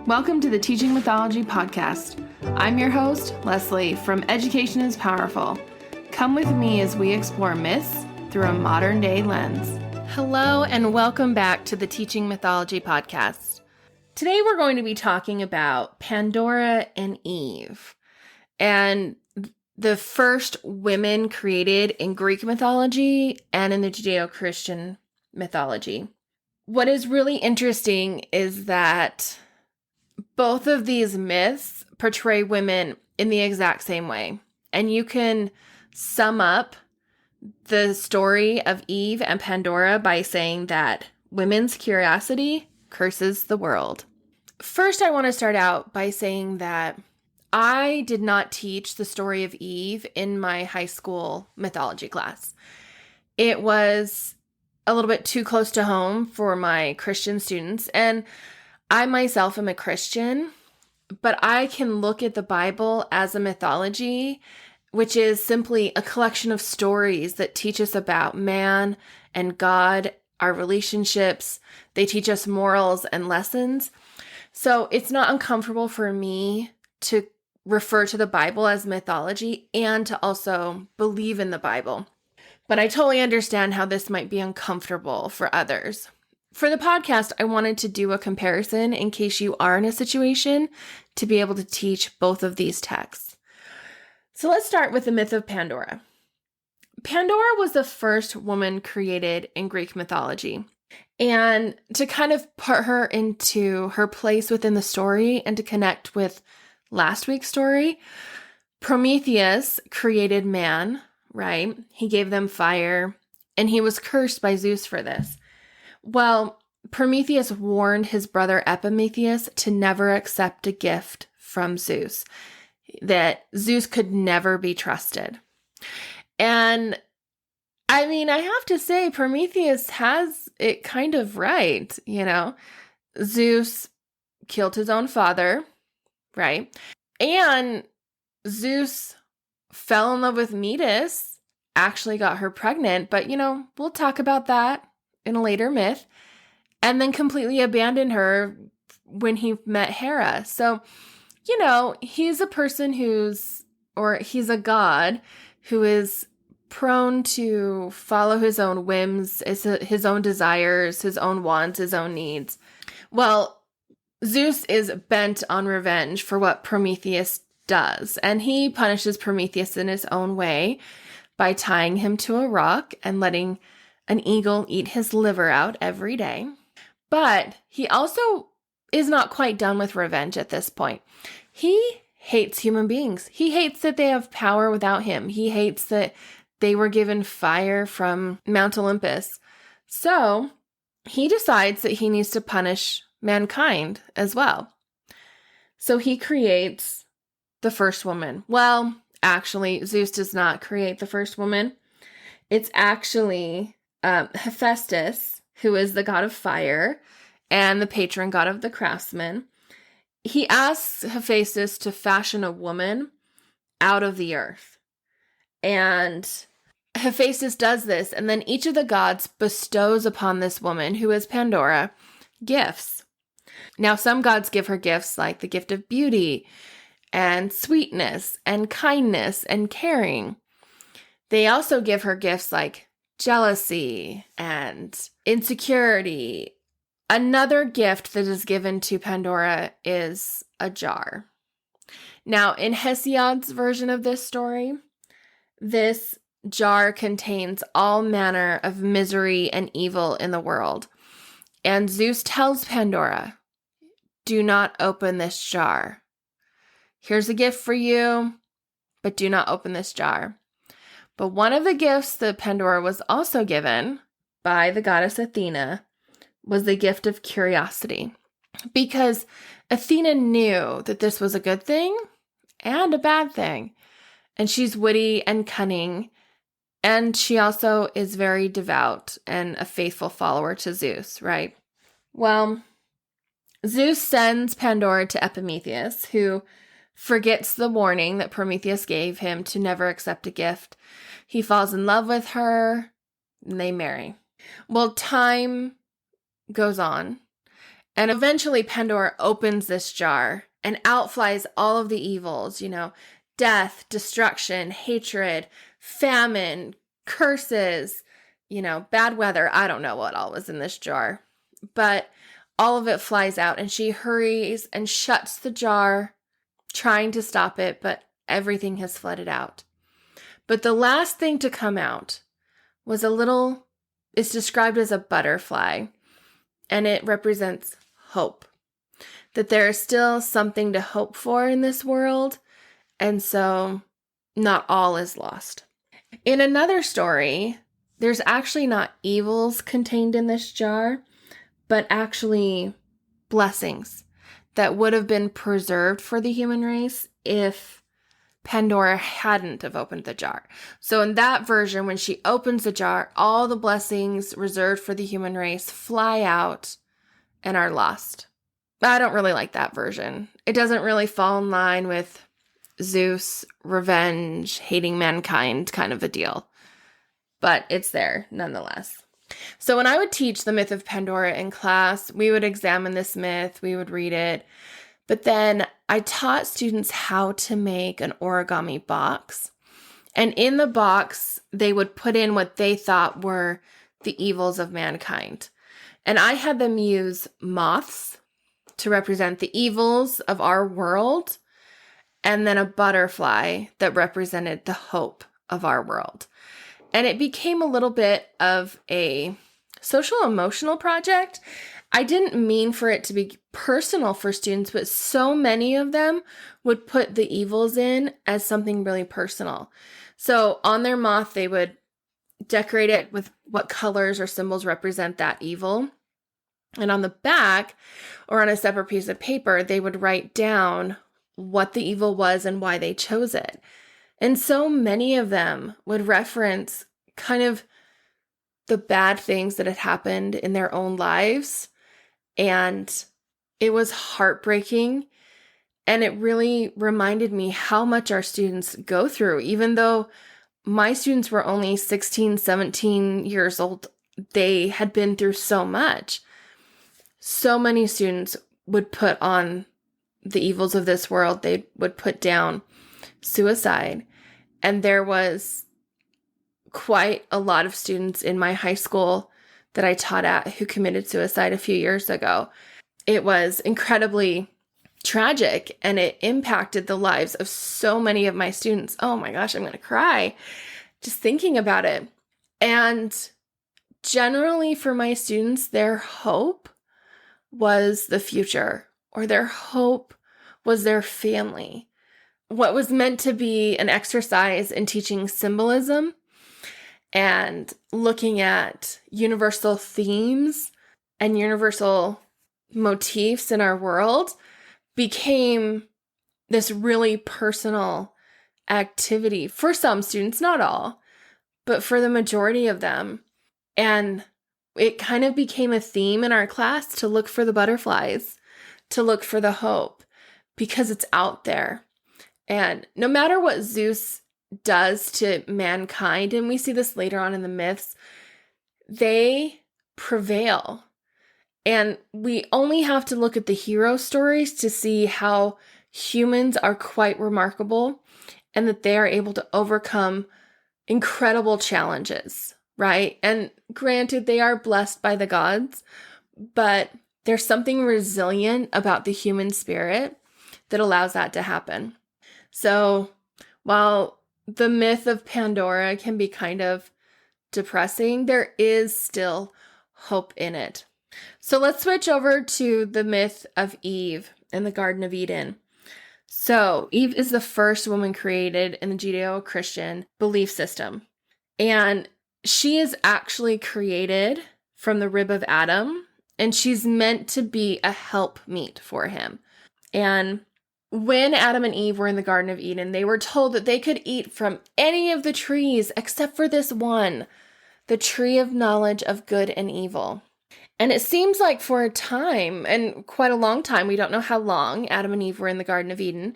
Welcome to the Teaching Mythology podcast. I'm your host, Leslie, from Education is Powerful. Come with me as we explore myths through a modern-day lens. Hello, and welcome back to the Teaching Mythology podcast. Today we're going to be talking about Pandora and Eve, and the first women created in Greek mythology and in the Judeo-Christian mythology. What is really interesting is that both of these myths portray women in the exact same way. And you can sum up the story of Eve and Pandora by saying that women's curiosity curses the world. First, I want to start out by saying that I did not teach the story of Eve in my high school mythology class. It was a little bit too close to home for my Christian students, and I myself am a Christian, but I can look at the Bible as a mythology, which is simply a collection of stories that teach us about man and God, our relationships. They teach us morals and lessons. So it's not uncomfortable for me to refer to the Bible as mythology and to also believe in the Bible. But I totally understand how this might be uncomfortable for others. For the podcast, I wanted to do a comparison in case you are in a situation to be able to teach both of these texts. So let's start with the myth of Pandora. Pandora was the first woman created in Greek mythology. And to kind of put her into her place within the story and to connect with last week's story, Prometheus created man, right? He gave them fire, and he was cursed by Zeus for this. Well, Prometheus warned his brother Epimetheus to never accept a gift from Zeus, that Zeus could never be trusted. And I mean, I have to say, Prometheus has it kind of right, Zeus killed his own father, right? And Zeus fell in love with Metis, actually got her pregnant, but, we'll talk about that in a later myth, and then completely abandoned her when he met Hera. So, he's a person he's a god who is prone to follow his own whims, his own desires, his own wants, his own needs. Well, Zeus is bent on revenge for what Prometheus does, and he punishes Prometheus in his own way by tying him to a rock and letting an eagle eat his liver out every day. But he also is not quite done with revenge at this point. He hates human beings. He hates that they have power without him. He hates that they were given fire from Mount Olympus. So he decides that he needs to punish mankind as well. So he creates the first woman. Well, actually, Zeus does not create the first woman. It's actually Hephaestus, who is the god of fire and the patron god of the craftsman. He asks Hephaestus to fashion a woman out of the earth. And Hephaestus does this, and then each of the gods bestows upon this woman, who is Pandora, gifts. Now, some gods give her gifts like the gift of beauty and sweetness and kindness and caring. They also give her gifts like jealousy and insecurity. Another gift that is given to Pandora is a jar. Now, in Hesiod's version of this story, this jar contains all manner of misery and evil in the world. And Zeus tells Pandora, "Do not open this jar. Here's a gift for you, but do not open this jar." But one of the gifts that Pandora was also given by the goddess Athena was the gift of curiosity, because Athena knew that this was a good thing and a bad thing. And she's witty and cunning, and she also is very devout and a faithful follower to Zeus, right? Well, Zeus sends Pandora to Epimetheus, who forgets the warning that Prometheus gave him to never accept a gift. He falls in love with her, and they marry. Well, time goes on, And eventually Pandora opens this jar and out flies all of the evils, death, destruction, hatred, famine, curses, bad weather. I don't know what all was in this jar, but all of it flies out and she hurries and shuts the jar, trying to stop it, but everything has flooded out. But the last thing to come out was it's described as a butterfly, and it represents hope. That there is still something to hope for in this world, and so not all is lost. In another story, there's actually not evils contained in this jar, but actually blessings that would have been preserved for the human race if Pandora hadn't have opened the jar. So in that version, when she opens the jar, all the blessings reserved for the human race fly out and are lost. I don't really like that version. It doesn't really fall in line with Zeus, revenge, hating mankind kind of a deal. But it's there nonetheless. So when I would teach the myth of Pandora in class, we would examine this myth, we would read it, but then I taught students how to make an origami box. And in the box, they would put in what they thought were the evils of mankind. And I had them use moths to represent the evils of our world, and then a butterfly that represented the hope of our world. And it became a little bit of a social emotional project. I didn't mean for it to be personal for students, but so many of them would put the evils in as something really personal. So on their moth, they would decorate it with what colors or symbols represent that evil. And on the back, or on a separate piece of paper, they would write down what the evil was and why they chose it. And so many of them would reference kind of the bad things that had happened in their own lives. And it was heartbreaking. And it really reminded me how much our students go through. Even though my students were only 16, 17 years old, they had been through so much. So many students would put on the evils of this world. They would put down suicide. And there was quite a lot of students in my high school that I taught at who committed suicide a few years ago. It was incredibly tragic, and it impacted the lives of so many of my students. Oh my gosh, I'm going to cry just thinking about it. And generally for my students, their hope was the future, or their hope was their family. What was meant to be an exercise in teaching symbolism and looking at universal themes and universal motifs in our world became this really personal activity for some students, not all, but for the majority of them. And it kind of became a theme in our class to look for the butterflies, to look for the hope, because it's out there. And no matter what Zeus does to mankind, and we see this later on in the myths, they prevail. And we only have to look at the hero stories to see how humans are quite remarkable and that they are able to overcome incredible challenges, right? And granted, they are blessed by the gods, but there's something resilient about the human spirit that allows that to happen. So while the myth of Pandora can be kind of depressing, there is still hope in it. So let's switch over to the myth of Eve in the Garden of Eden. So Eve is the first woman created in the Judeo-Christian belief system. And she is actually created from the rib of Adam, and she's meant to be a helpmeet for him. And when Adam and Eve were in the Garden of Eden, they were told that they could eat from any of the trees except for this one, the tree of knowledge of good and evil. And it seems like for a time, and quite a long time, we don't know how long Adam and Eve were in the Garden of Eden,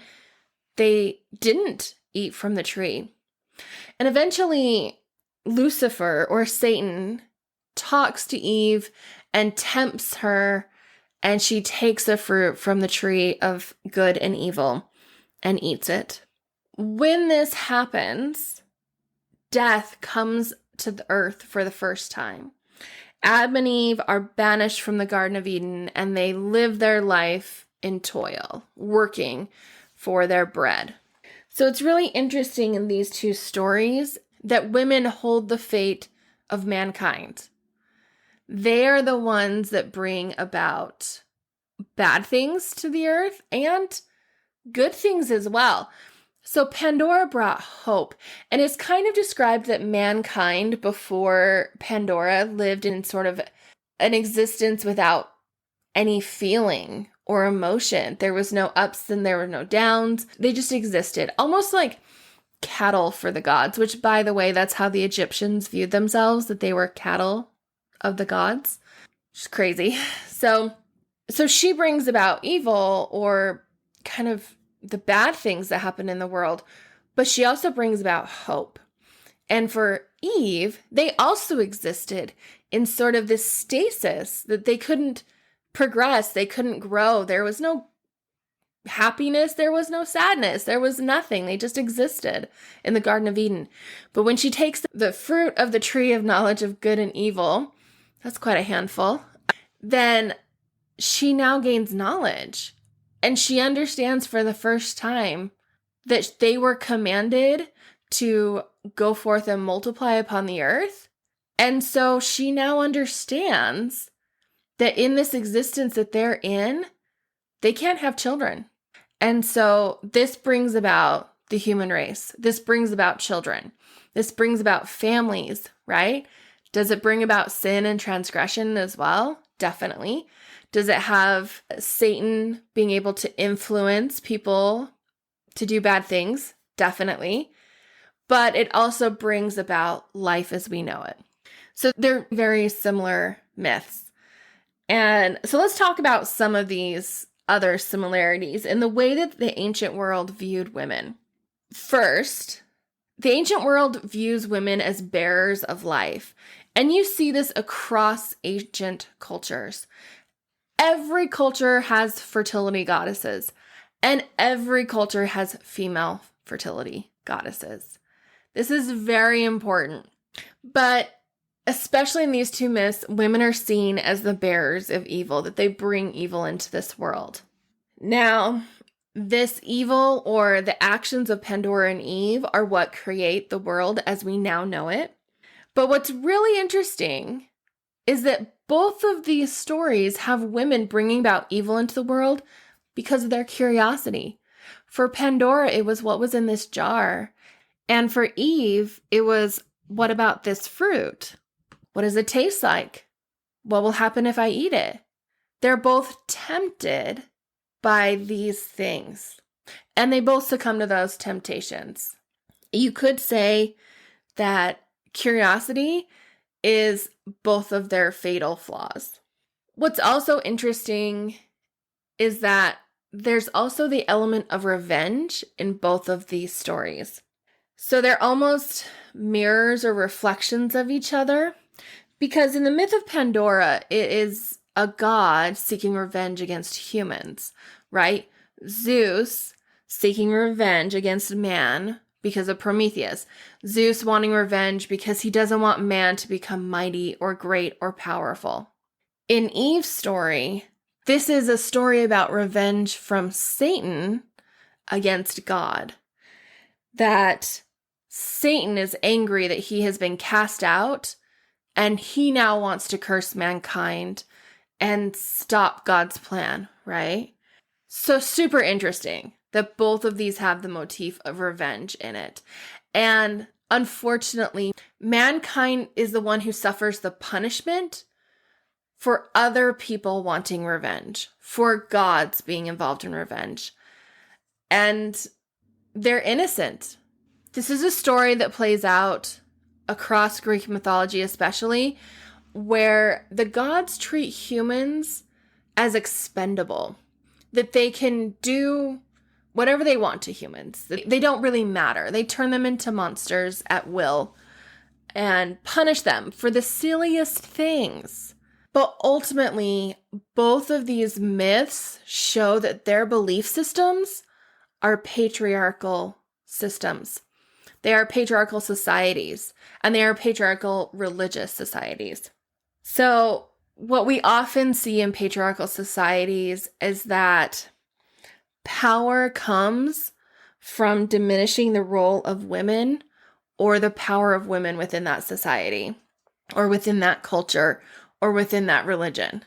they didn't eat from the tree. And eventually, Lucifer, or Satan, talks to Eve and tempts her and she takes the fruit from the tree of good and evil and eats it. When this happens, death comes to the earth for the first time. Adam and Eve are banished from the Garden of Eden, and they live their life in toil, working for their bread. So it's really interesting in these two stories that women hold the fate of mankind. They are the ones that bring about bad things to the earth and good things as well. So Pandora brought hope, and it's kind of described that mankind before Pandora lived in sort of an existence without any feeling or emotion. There was no ups and there were no downs. They just existed, almost like cattle for the gods, which, by the way, that's how the Egyptians viewed themselves, that they were cattle of the gods. Which is crazy. So she brings about evil, or kind of the bad things that happen in the world, but she also brings about hope. And for Eve, they also existed in sort of this stasis that they couldn't progress, they couldn't grow. There was no happiness, there was no sadness, there was nothing. They just existed in the Garden of Eden. But when she takes the fruit of the tree of knowledge of good and evil, that's quite a handful, then she now gains knowledge. And she understands for the first time that they were commanded to go forth and multiply upon the earth. And so she now understands that in this existence that they're in, they can't have children. And so this brings about the human race. This brings about children. This brings about families, right? Does it bring about sin and transgression as well? Definitely. Does it have Satan being able to influence people to do bad things? Definitely. But it also brings about life as we know it. So they're very similar myths. And so let's talk about some of these other similarities in the way that the ancient world viewed women. First, the ancient world views women as bearers of life. And you see this across ancient cultures. Every culture has fertility goddesses, and every culture has female fertility goddesses. This is very important. But especially in these two myths, women are seen as the bearers of evil, that they bring evil into this world. Now, this evil, or the actions of Pandora and Eve, are what create the world as we now know it. But what's really interesting is that both of these stories have women bringing about evil into the world because of their curiosity. For Pandora, it was what was in this jar. And for Eve, it was, what about this fruit? What does it taste like? What will happen if I eat it? They're both tempted by these things, and they both succumb to those temptations. You could say that curiosity is both of their fatal flaws. What's also interesting is that there's also the element of revenge in both of these stories. So they're almost mirrors or reflections of each other, because in the myth of Pandora, it is a god seeking revenge against humans, right? Zeus seeking revenge against man because of Prometheus. Zeus wanting revenge because he doesn't want man to become mighty or great or powerful. In Eve's story, this is a story about revenge from Satan against God. That Satan is angry that he has been cast out, and he now wants to curse mankind and stop God's plan, right? So super interesting that both of these have the motif of revenge in it. And unfortunately, mankind is the one who suffers the punishment for other people wanting revenge, for gods being involved in revenge. And they're innocent. This is a story that plays out across Greek mythology especially, where the gods treat humans as expendable, that they can do whatever they want to humans. They don't really matter. They turn them into monsters at will and punish them for the silliest things. But ultimately, both of these myths show that their belief systems are patriarchal systems. They are patriarchal societies, and they are patriarchal religious societies. So what we often see in patriarchal societies is that power comes from diminishing the role of women or the power of women within that society or within that culture or within that religion.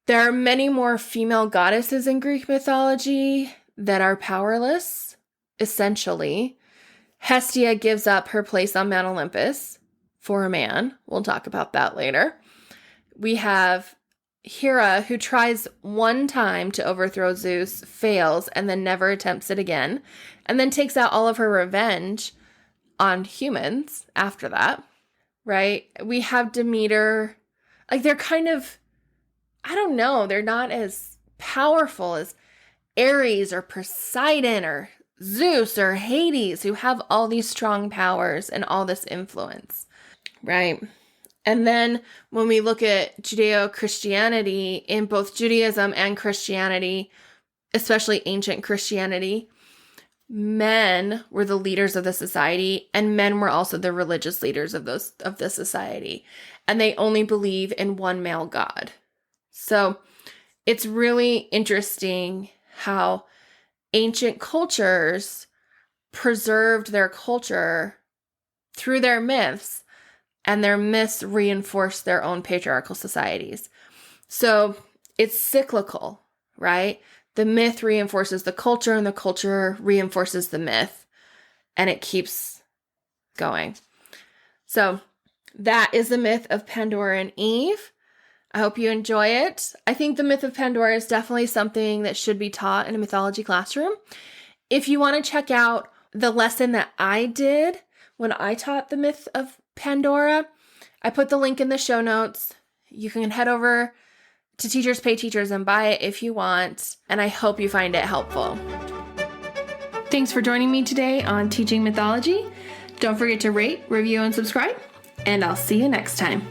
There are many more female goddesses in Greek mythology that are powerless, essentially. Hestia gives up her place on Mount Olympus for a man. We'll talk about that later. We have Hera, who tries one time to overthrow Zeus, fails, and then never attempts it again, and then takes out all of her revenge on humans after that, right? We have Demeter. Like, they're kind of, I don't know, they're not as powerful as Ares or Poseidon or Zeus or Hades, who have all these strong powers and all this influence, right? And then when we look at Judeo-Christianity, in both Judaism and Christianity, especially ancient Christianity, men were the leaders of the society, and men were also the religious leaders of the society. And they only believe in one male god. So it's really interesting how ancient cultures preserved their culture through their myths, and their myths reinforced their own patriarchal societies. So it's cyclical, right? The myth reinforces the culture, and the culture reinforces the myth, and it keeps going. So that is the myth of Pandora and Eve. I hope you enjoy it. I think the myth of Pandora is definitely something that should be taught in a mythology classroom. If you want to check out the lesson that I did when I taught the myth of Pandora, I put the link in the show notes. You can head over to Teachers Pay Teachers and buy it if you want, and I hope you find it helpful. Thanks for joining me today on Teaching Mythology. Don't forget to rate, review, and subscribe, and I'll see you next time.